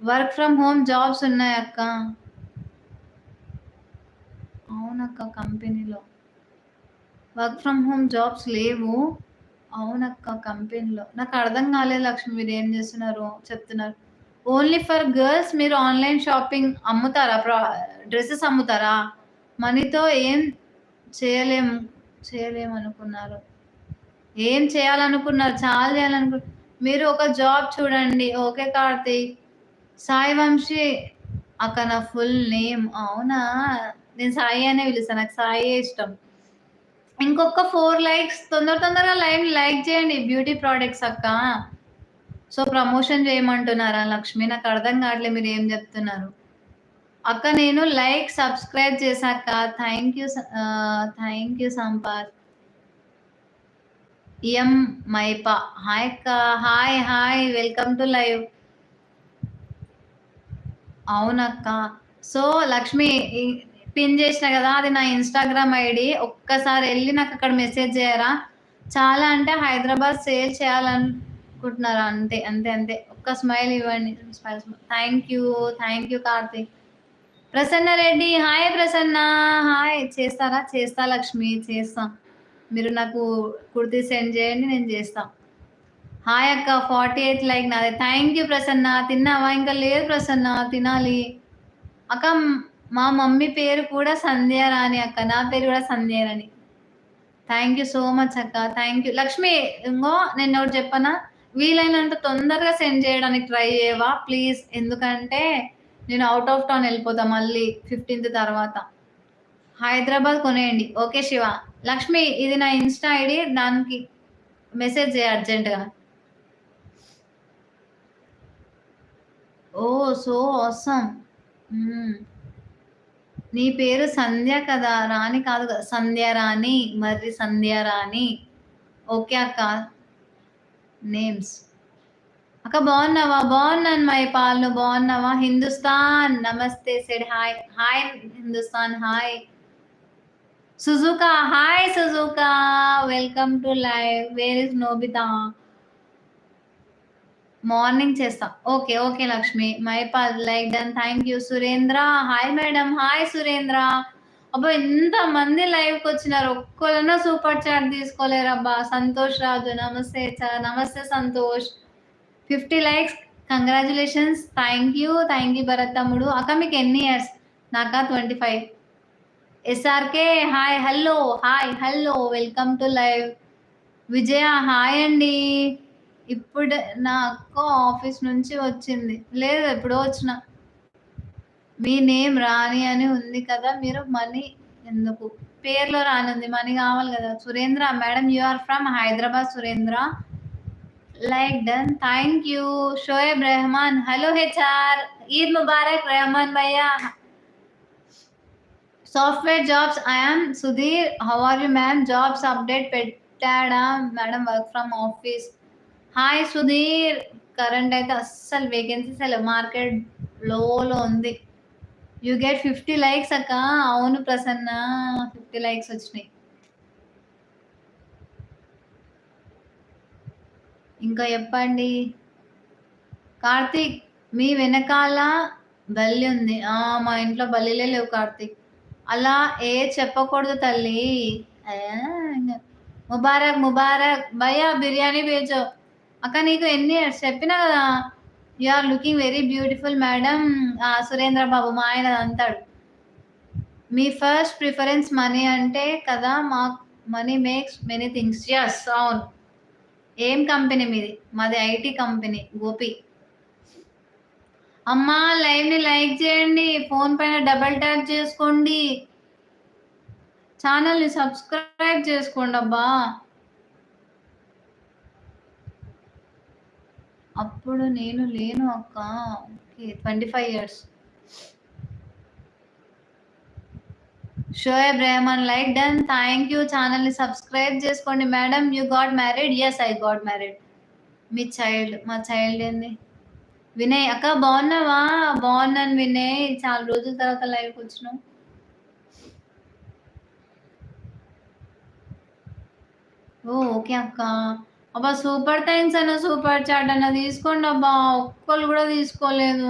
Work from home jobs ఉన్నాయక్క. అవునక్క కంపెనీలో. వర్క్ ఫ్రమ్ హోమ్ జాబ్స్ లేవు. అవునక్క కంపెనీలో. నాకర్థం కాలేదు లక్ష్మి మీరేం జేస్తున్నారో చెప్తున్నారు. ఓన్లీ ఫర్ గర్ల్స్ మీరు ఆన్‌లైన్ షాపింగ్ అమ్ముతారా? డ్రెసెస్ అమ్ముతారా? మనీతో ఏం చేయలేం చేయలేమనుకున్నారు. ఏం చేయాలనుకున్నారు? చాలా మీరు ఒక జాబ్ చూడండి. ఓకే కార్తీక్. సాయి వంశీ అక్క నా ఫుల్ నేమ్. అవునా? నేను సాయి అనే పిలుస్తా. నాకు సాయే ఇష్టం. ఇంకొక 4 లైక్స్ తొందరగా లైక్ చేయండి. బ్యూటీ ప్రొడక్ట్స్ అక్క. సో, ప్రమోషన్ చేయమంటున్నారా లక్ష్మి? నాకర్థం కావట్లే మీరేం చెప్తున్నారు. అక్క నేను లైక్, సబ్స్క్రైబ్ చేశాక్క. Thank you Sampath. ఎం మైపా. హాయ్ అక్క. హాయ్. Welcome to live. అవునక్క. సో, లక్ష్మి పిన్ చేసిన కదా! అది నా ఇన్‌స్టాగ్రామ్ ఐడీ. ఒక్కసారి ఎళ్లి నాకక్కడ మెసేజ్ చేయరా? చాలా అంటే హైదరాబాద్ సేల్ చేయాలనుకుంటున్నారా? అంతే. ఒక్క స్మైల్ ఇవ్వండి. Thank you Karthik. Prasanna Reddy. Hi Prasanna. Hi. చేస్తారా? చేస్తా లక్ష్మి. చేస్తా. మీరు నాకు కుర్తీ సెండ్ చేయండి. నేను చేస్తా. హాయ్ అక్క. 48 లైక్ నాదే. Thank you Prasanna. తిన్నావా? ఇంకా లేదు ప్రసన్న. తినాలి. అక్క మా మమ్మీ పేరు కూడా సంధ్యారాణి అక్క. నా పేరు కూడా Sandhyarani. Thank you so much అక్క. Thank you. లక్ష్మి ఇంగో నేనొకటి చెప్పనా? వీలైనంత తొందరగా సెండ్ చేయడానికి ట్రై చేయవా ప్లీజ్? ఎందుకంటే నేను ఔట్ ఆఫ్ టౌన్ ఎళ్ళిపోతా మళ్ళీ 15థ్ తర్వాత. హైదరాబాద్ కొనేయండి. ఓకే శివ. లక్ష్మి ఇది నా ఇన్‌స్టా ఐడీ. దానికి మెసేజ్ చేయి అర్జెంట్‌గా. ఓహ్! So awesome. హ్మ్. నీ పేరు సంధ్య కదా! రాణి కాదు కదా! సంధ్యారాణి. మర్రి సంధ్యారాణి. ఓకే అక్క. నేమ్స్. అక్క బాగున్నావా? బాగున్నాను మైపాల్. నువ్వు బాగున్నావా? హిందుస్థాన్ నమస్తే said hi. Hi Hindustan hi. Suzuka. Hi Suzuka. Welcome to live. Where is Nobita? Morning చేస్తా. Okay Lakshmi. Maipal like done. Thank you. Surendra. Hi madam. Hi Surendra. అబ్బా! ఎంతమంది లైవ్‌కొచ్చినారు. ఒక్కళ్ళన్నా సూపర్ చాట్ తీసుకోలేరబ్బా! సంతోష్ రాజు. నమస్తే Santosh. 50 likes. Congratulations. Thank you Bharat తమ్ముడు. అక్క మీకెన్ని ఇయర్స్? నాకా 25. SRK hi. Hello. Welcome to live. Vijaya hi అండి. ఇప్పుడు నా అక్క ఆఫీస్ నుంచి వచ్చింది. లేదు ఎప్పుడో వచ్చిన. మీ నేమ్ రాణి అని ఉంది కదా! మీరు మనీ ఎందుకు? పేరులో రాణి ఉంది. మనీ కావాలి కదా! Surendra madam you are from Hyderabad Surendra. Like done. Thank you. Shoaib Rehman. Hello HR. Eid ముబారక్ రెహమాన్ భయ్యా. Software jobs I am Sudhir. How are you ma'am? Jobs update పెట్టాడా madam work from office? Hi Sudhir. Current అయితే అస్సలు వేకెన్సీసే లేవు. మార్కెట్ లోలో ఉంది. యూ గెట్ 50 లైక్స్ అక్క. అవును ప్రసన్న. 50 లైక్స్ వచ్చినాయి. ఇంకా చెప్పండి. కార్తీక్ మీ వెనకాల బల్లి ఉంది. మా ఇంట్లో బల్లిలే లేవు కార్తీక్. అలా చెప్పకూడదు తల్లి. ముబారక్ భయ్యా బిర్యానీ భేజో. అక్క నీకు ఎన్ని ఇయర్స్? చెప్పినా కదా! You are looking very beautiful madam. Surendra బాబు మా ఆయన అంటాడు. మీ ఫస్ట్ ప్రిఫరెన్స్ మనీ అంటే కదా! Money makes many things. Yes అవును. ఏం కంపెనీ మీది? మాది ఐటీ కంపెనీ గోపి. అమ్మా లైవ్‌ని లైక్ చేయండి. ఫోన్ పైన డబుల్ ట్యాప్ చేసుకోండి. ఛానెల్‌ని సబ్స్క్రైబ్ చేసుకోండబ్బా! అప్పుడు నేను లేను అక్క. Okay. 25 years. Shoaib Rehman like done. Thank you. ఛానెల్‌ని సబ్స్క్రైబ్ చేసుకోండి madam. You got married? Yes I got married. మా చైల్డ్ ఏంది? వినయ్ అక్క బాగున్నావా? బాగున్నాను వినయ్. చాలా రోజుల తర్వాత లైవ్‌కి వచ్చినావు. ఓకే అక్క. అబ్బా! సూపర్ థాంక్స్ అన్న సూపర్ చాట్ అన్న తీసుకోండబ్బా! ఒక్కళ్ళు కూడా తీసుకోలేదు.